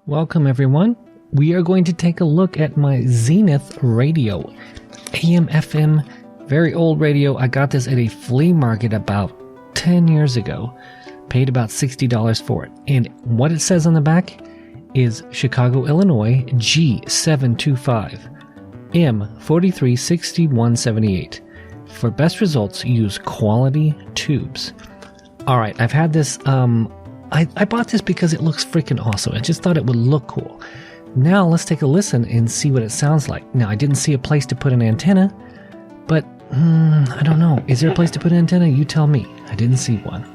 Welcome, everyone. We are going to take a look at my Zenith radio. AM, FM, very old radio. I got this at a flea market about 10 years ago. Paid about $60 for it. And what it says on the back is Chicago, Illinois, G725, M436178. For best results, use quality tubes. Alright, I've had this, I bought this because it looks freaking awesome. I just thought it would look cool. Now let's take a listen and see what it sounds like. Now, I didn't see a place to put an antenna, but I don't know. Is there a place to put an antenna? You tell me. I didn't see one.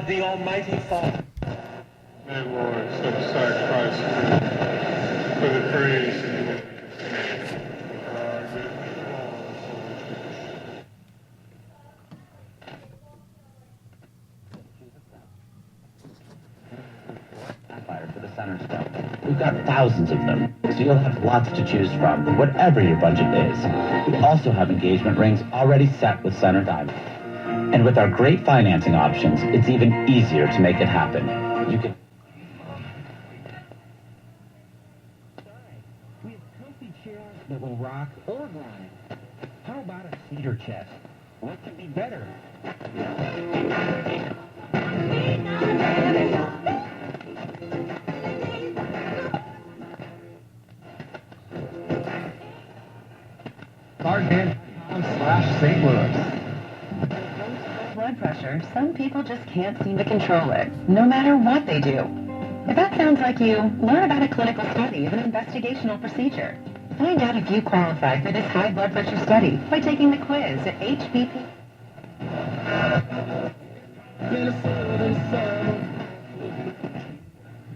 The Almighty Father. May Lord set aside Christ for the praise and Sapphire for the center stone. We've got thousands of them, so you'll have lots to choose from, whatever your budget is. We also have engagement rings already set with center diamond. And with our great financing options, it's even easier to make it happen. You can... We have comfy chairs that will rock or grind. How about a cedar chest? What could be better? St. Louis. Blood pressure, some people just can't seem to control it, no matter what they do. If that sounds like you, learn about a clinical study of an investigational procedure. Find out if you qualify for this high blood pressure study by taking the quiz at HBP.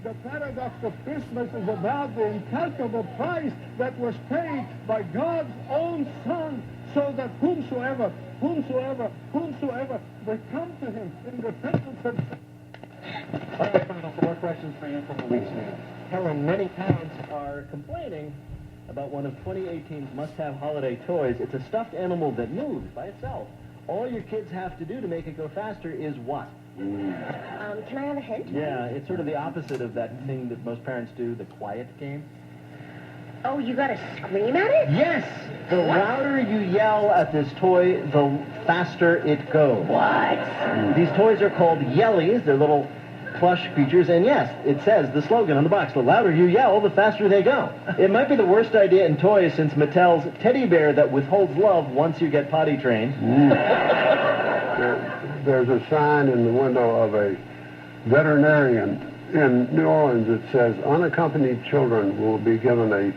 The paradox of Christmas is about the incalculable price that was paid by God's own Son, so that whomsoever will come to him in repentance and... All right, final four questions for you from the week's news. Helen, many parents are complaining about one of 2018's must-have holiday toys. It's a stuffed animal that moves by itself. All your kids have to do to make it go faster is what? Can I have a hint? Yeah, it's sort of the opposite of that thing that most parents do, the quiet game. Oh, you gotta scream at it? Yes! The louder you yell at this toy, the faster it goes. What? These toys are called Yellies. They're little plush creatures, and yes, it says the slogan on the box, the louder you yell, the faster they go. It might be the worst idea in toys since Mattel's teddy bear that withholds love once you get potty trained. There's a sign in the window of a veterinarian in New Orleans that says, unaccompanied children will be given a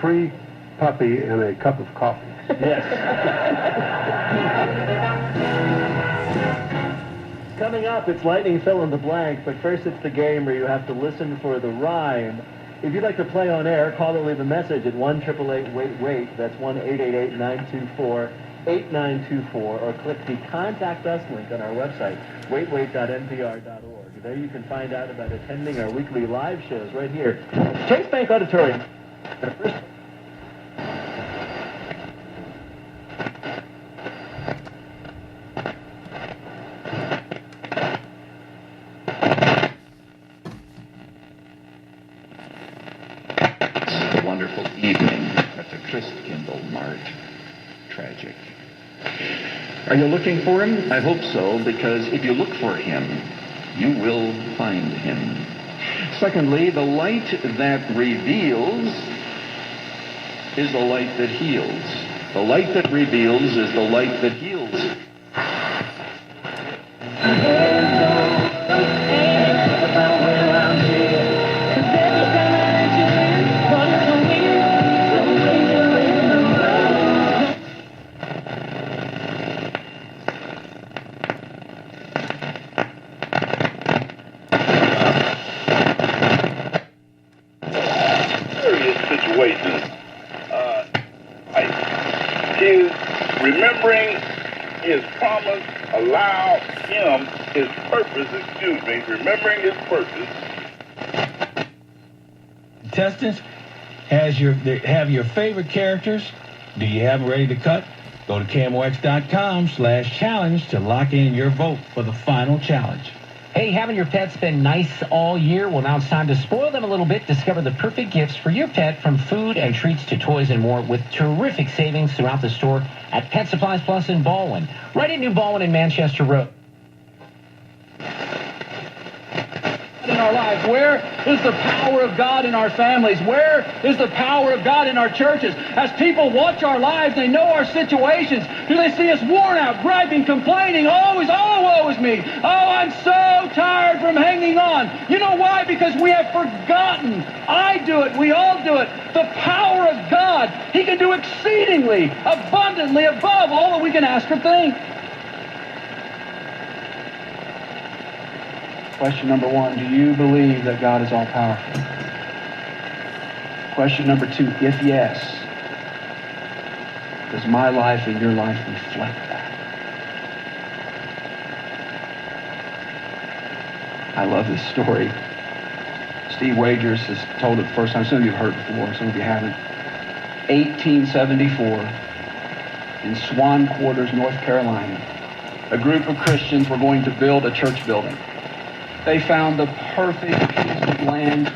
free puppy and a cup of coffee. Yes. Coming up, it's Lightning Fill in the Blank, but first it's the game where you have to listen for the rhyme. If you'd like to play on air, call or leave a message at 1-888-WAIT-WAIT. That's 1-888-924-8924, or click the Contact Us link on our website, waitwait.npr.org. There you can find out about attending our weekly live shows right here at Chase Bank Auditorium. Wonderful evening at the Christkindl Mart. Tragic. Are you looking for him? I hope so, because if you look for him, you will find him. Secondly, the light that reveals is the light that heals. The light that reveals is the light that heals. his promise, allow him his purpose, remembering his purpose. Contestants have your favorite characters. Do you have them ready to cut? Go to KMOX.com/challenge to lock in your vote for the final challenge. Hey, having your pets been nice all year? Well, now it's time to spoil them a little bit. Discover the perfect gifts for your pet, from food and treats to toys and more, with terrific savings throughout the store at Pet Supplies Plus in Baldwin. Right at New Baldwin and Manchester Road. In our lives, where is the power of God in our families? Where is the power of God in our churches? As people watch our lives, they know our situations. Do they see us worn out, griping, complaining, always, oh, woe is me. Oh, I'm so tired from hanging on. You know why? Because we have forgotten. I do it. We all do it. The power of God. He can do exceedingly, abundantly, above all that we can ask or think. Question number 1, do you believe that God is all-powerful? Question number 2, if yes, does my life and your life reflect that? I love this story. Steve Wagers has told it the first time. Some of you have heard it before, some of you haven't. 1874, in Swan Quarters, North Carolina, a group of Christians were going to build a church building. They found the perfect piece of land